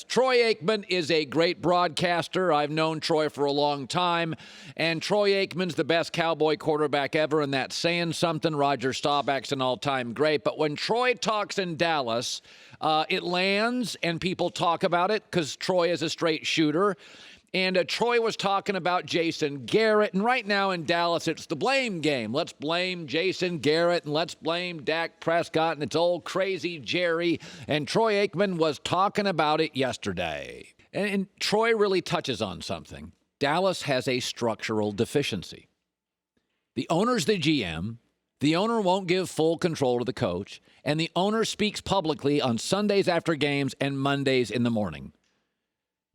Troy Aikman is a great broadcaster. I've known Troy for a long time, and Troy Aikman's the best Cowboy quarterback ever, and that's saying something. Roger Staubach's an all-time great, but when Troy talks in Dallas, it lands, and people talk about it because Troy is a straight shooter. And Troy was talking about Jason Garrett, and right now in Dallas, it's the blame game. Let's blame Jason Garrett, and let's blame Dak Prescott, and it's old crazy Jerry. And Troy Aikman was talking about it yesterday. And Troy really touches on something. Dallas has a structural deficiency. The owner's the GM. The owner won't give full control to the coach, and the owner speaks publicly on Sundays after games and Mondays in the morning.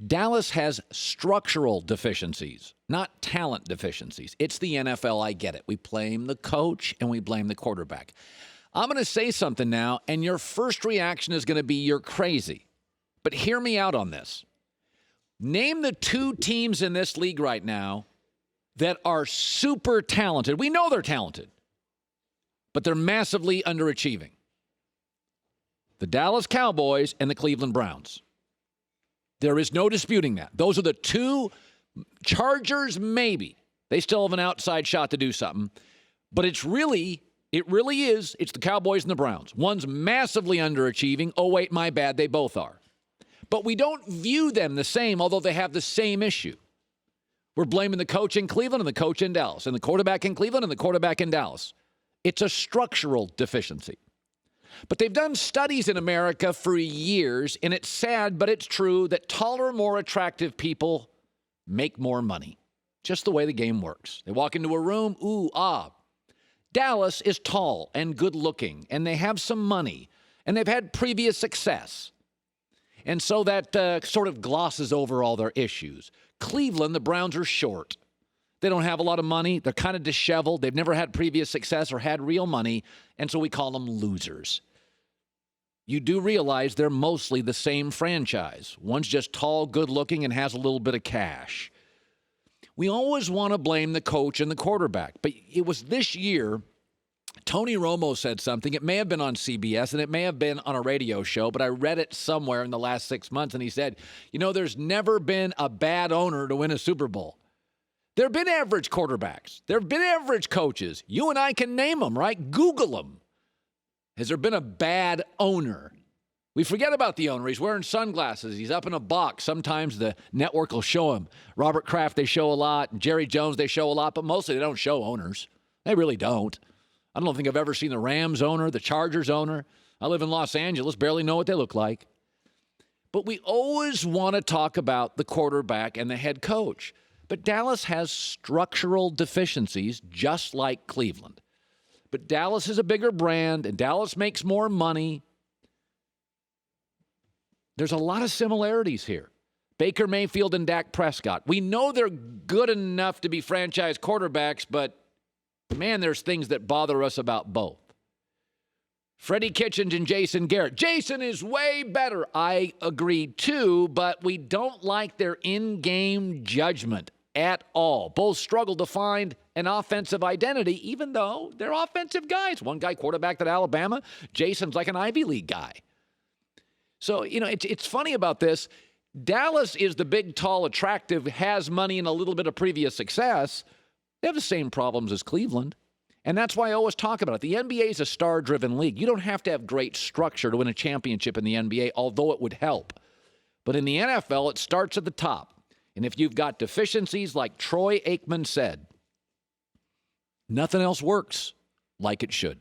Dallas has structural deficiencies, not talent deficiencies. It's the NFL. I get it. We blame the coach and we blame the quarterback. I'm going to say something now, and your first reaction is going to be you're crazy. But hear me out on this. Name the two teams in this league right now that are super talented. We know they're talented, but they're massively underachieving. The Dallas Cowboys and the Cleveland Browns. There is no disputing that. Those are the two. Chargers, maybe. They still have an outside shot to do something. But it really is. It's the Cowboys and the Browns. One's massively underachieving. Oh, wait, my bad. They both are. But we don't view them the same, although they have the same issue. We're blaming the coach in Cleveland and the coach in Dallas, and the quarterback in Cleveland and the quarterback in Dallas. It's a structural deficiency. But they've done studies in America for years, and it's sad, but it's true, that taller, more attractive people make more money. Just the way the game works. They walk into a room, ooh, ah. Dallas is tall and good-looking, and they have some money, and they've had previous success. And so that sort of glosses over all their issues. Cleveland, the Browns are short. They don't have a lot of money. They're kind of disheveled. They've never had previous success or had real money, and so we call them losers. You do realize they're mostly the same franchise. One's just tall, good-looking, and has a little bit of cash. We always want to blame the coach and the quarterback, but it was this year, Tony Romo said something. It may have been on CBS, and it may have been on a radio show, but I read it somewhere in the last 6 months, and he said, there's never been a bad owner to win a Super Bowl. There have been average quarterbacks. There have been average coaches. You and I can name them, right? Google them. Has there been a bad owner? We forget about the owner. He's wearing sunglasses. He's up in a box. Sometimes the network will show him. Robert Kraft, they show a lot. Jerry Jones, they show a lot. But mostly they don't show owners. They really don't. I don't think I've ever seen the Rams owner, the Chargers owner. I live in Los Angeles, barely know what they look like. But we always want to talk about the quarterback and the head coach. But Dallas has structural deficiencies, just like Cleveland. But Dallas is a bigger brand, and Dallas makes more money. There's a lot of similarities here. Baker Mayfield and Dak Prescott. We know they're good enough to be franchise quarterbacks, but, man, there's things that bother us about both. Freddie Kitchens and Jason Garrett. Jason is way better. I agree, too, but we don't like their in-game judgment at all. Both struggle to find an offensive identity, even though they're offensive guys. One guy quarterbacked at Alabama. Jason's like an Ivy League guy. So, it's funny about this. Dallas is the big, tall, attractive, has money and a little bit of previous success. They have the same problems as Cleveland. And that's why I always talk about it. The NBA is a star-driven league. You don't have to have great structure to win a championship in the NBA, although it would help. But in the NFL, it starts at the top. And if you've got deficiencies like Troy Aikman said, nothing else works like it should.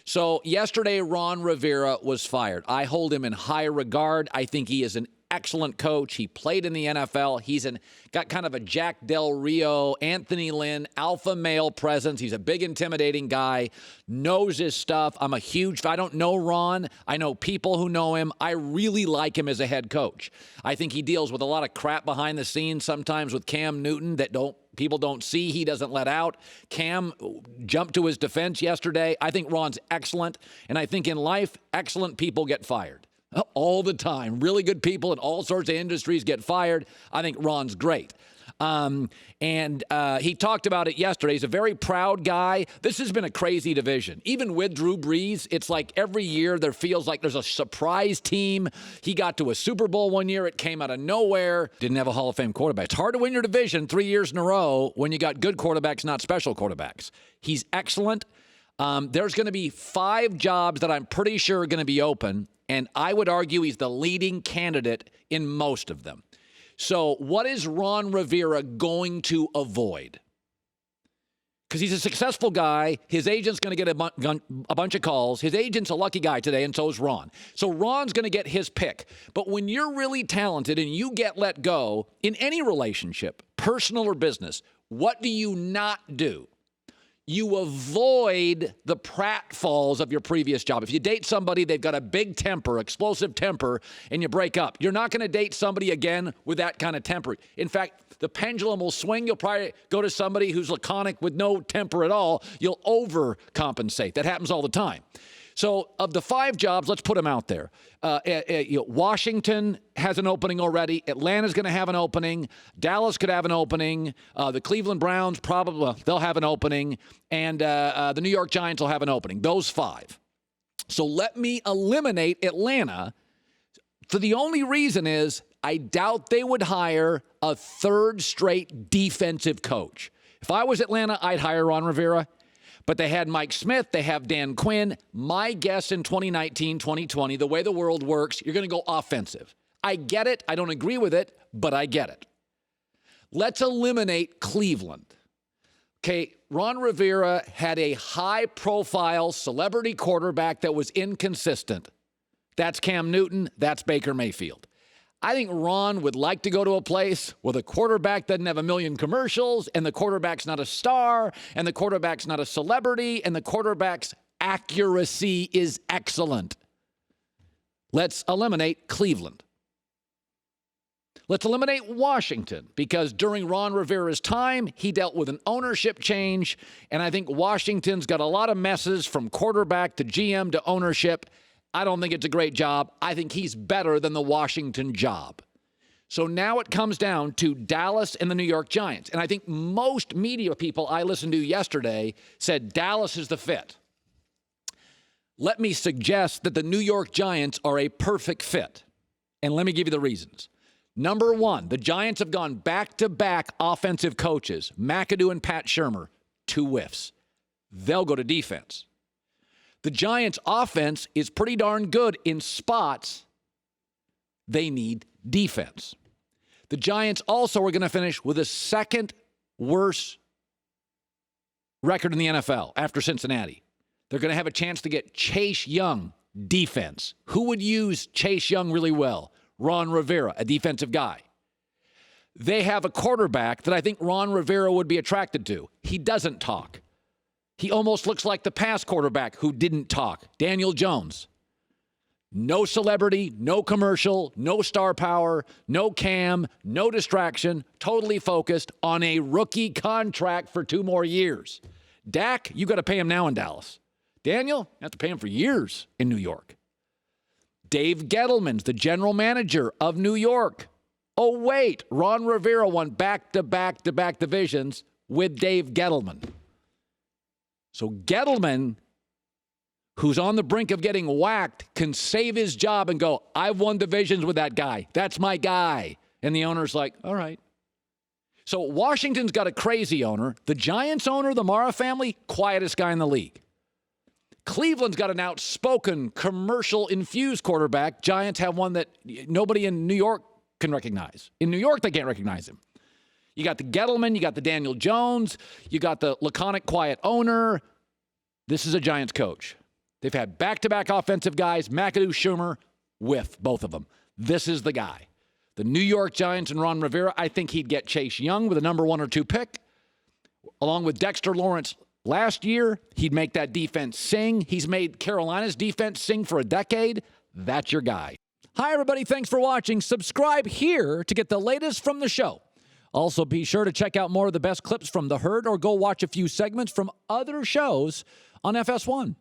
So yesterday, Ron Rivera was fired. I hold him in high regard. I think he is an excellent coach. He played in the NFL. He's got kind of a Jack Del Rio, Anthony Lynn, alpha male presence. He's a big, intimidating guy, knows his stuff. I don't know Ron. I know people who know him. I really like him as a head coach. I think he deals with a lot of crap behind the scenes, sometimes with Cam Newton that people don't see. He doesn't let out. Cam jumped to his defense yesterday. I think Ron's excellent. And I think in life, excellent people get fired. All the time. Really good people in all sorts of industries get fired. I think Ron's great. He talked about it yesterday. He's a very proud guy. This has been a crazy division. Even with Drew Brees, it's like every year there feels like there's a surprise team. He got to a Super Bowl one year. It came out of nowhere. Didn't have a Hall of Fame quarterback. It's hard to win your division 3 years in a row when you got good quarterbacks, not special quarterbacks. He's excellent. There's going to be 5 jobs that I'm pretty sure are going to be open, and I would argue he's the leading candidate in most of them. So what is Ron Rivera going to avoid? Because he's a successful guy. His agent's going to get a bunch of calls. His agent's a lucky guy today, and so is Ron. So Ron's going to get his pick. But when you're really talented and you get let go in any relationship, personal or business, what do you not do? You avoid the pratfalls of your previous job. If you date somebody, they've got a big temper, explosive temper, and you break up, you're not going to date somebody again with that kind of temper. In fact, the pendulum will swing. You'll probably go to somebody who's laconic with no temper at all. You'll overcompensate. That happens all the time. So of the 5 jobs, let's put them out there. Washington has an opening already. Atlanta's going to have an opening. Dallas could have an opening. The Cleveland Browns probably, they'll have an opening. And the New York Giants will have an opening. Those 5. So let me eliminate Atlanta. For the only reason is I doubt they would hire a 3rd straight defensive coach. If I was Atlanta, I'd hire Ron Rivera. But they had Mike Smith. They have Dan Quinn. My guess in 2019, 2020, the way the world works, you're going to go offensive. I get it. I don't agree with it, but I get it. Let's eliminate Cleveland. Okay, Ron Rivera had a high-profile celebrity quarterback that was inconsistent. That's Cam Newton. That's Baker Mayfield. I think Ron would like to go to a place where the quarterback doesn't have a million commercials, and the quarterback's not a star, and the quarterback's not a celebrity, and the quarterback's accuracy is excellent. Let's eliminate Cleveland. Let's eliminate Washington, because during Ron Rivera's time, he dealt with an ownership change, and I think Washington's got a lot of messes from quarterback to GM to ownership. I don't think it's a great job. I think he's better than the Washington job. So now it comes down to Dallas and the New York Giants. And I think most media people I listened to yesterday said Dallas is the fit. Let me suggest that the New York Giants are a perfect fit. And let me give you the reasons. Number 1, the Giants have gone back-to-back offensive coaches, McAdoo and Pat Shurmur, 2 whiffs. They'll go to defense. The Giants' offense is pretty darn good in spots. They need defense. The Giants also are going to finish with a 2nd worst record in the NFL after Cincinnati. They're going to have a chance to get Chase Young, defense. Who would use Chase Young really well? Ron Rivera, a defensive guy. They have a quarterback that I think Ron Rivera would be attracted to. He doesn't talk. He almost looks like the past quarterback who didn't talk, Daniel Jones. No celebrity, no commercial, no star power, no cam, no distraction, totally focused on a rookie contract for 2 more years. Dak, you got to pay him now in Dallas. Daniel, you have to pay him for years in New York. Dave Gettleman's the general manager of New York. Oh, wait, Ron Rivera won back-to-back-to-back divisions with Dave Gettleman. So Gettleman, who's on the brink of getting whacked, can save his job and go, I've won divisions with that guy. That's my guy. And the owner's like, all right. So Washington's got a crazy owner. The Giants owner, the Mara family, quietest guy in the league. Cleveland's got an outspoken, commercial-infused quarterback. Giants have one that nobody in New York can recognize. In New York, they can't recognize him. You got the Gettleman, you got the Daniel Jones, you got the laconic, quiet owner. This is a Giants coach. They've had back-to-back offensive guys, McAdoo, Shurmur, with both of them. This is the guy. The New York Giants and Ron Rivera, I think he'd get Chase Young with a number 1 or 2 pick. Along with Dexter Lawrence last year, he'd make that defense sing. He's made Carolina's defense sing for a decade. That's your guy. Hi, everybody. Thanks for watching. Subscribe here to get the latest from the show. Also, be sure to check out more of the best clips from The Herd or go watch a few segments from other shows on FS1.